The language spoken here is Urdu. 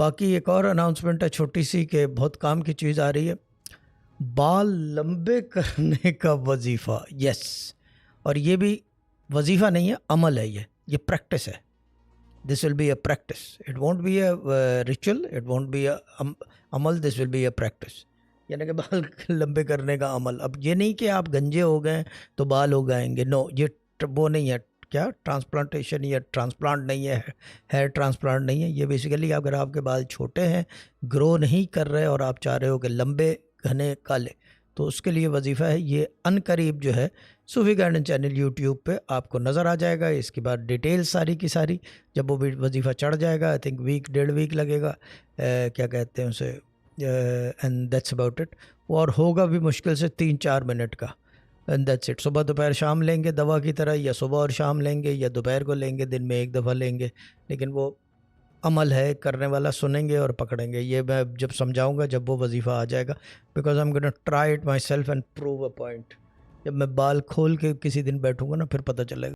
باقی ایک اور اناؤنسمنٹ ہے چھوٹی سی کہ بہت کام کی چیز آ رہی ہے، بال لمبے کرنے کا وظیفہ. یس، اور یہ بھی وظیفہ نہیں ہے، عمل ہے، یہ پریکٹس ہے. This will be a practice, it won't be a ritual, it won't be a عمل، this will be a practice. یعنی کہ بال لمبے کرنے کا عمل. اب یہ نہیں کہ آپ گنجے ہو گئے تو بال ہو گائیں گے، نو، یہ وہ نہیں ہے. کیا ٹرانسپلانٹیشن یا ٹرانسپلانٹ نہیں ہے، ہیئر ٹرانسپلانٹ نہیں ہے. یہ بیسیکلی اگر آپ کے بال چھوٹے ہیں، گرو نہیں کر رہے، اور آپ چاہ رہے ہو کہ لمبے گھنے کالے، تو اس کے لیے وظیفہ ہے. یہ ان قریب جو ہے صوفی گارڈن چینل یوٹیوب پہ آپ کو نظر آ جائے گا. اس کے بعد ڈیٹیل ساری کی ساری جب وہ وظیفہ چڑھ جائے گا، آئی تھنک ویک 1.5 ویک لگے گا، کیا کہتے ہیں اسے، اینڈ دیٹس اباؤٹ اٹ. اور ہوگا بھی مشکل سے 3-4 منٹ کا، اینڈ دیٹس اٹ. صبح دوپہر شام لیں گے دوا کی طرح، یا صبح اور شام لیں گے، یا دوپہر کو لیں گے، دن میں ایک دفعہ لیں گے. لیکن وہ عمل ہے، کرنے والا سنیں گے اور پکڑیں گے. یہ میں جب سمجھاؤں گا جب وہ وظیفہ آ جائے گا، because I am gonna try it myself and prove a point. جب میں بال کھول کے کسی دن بیٹھوں گا نا، پھر پتہ چلے گا.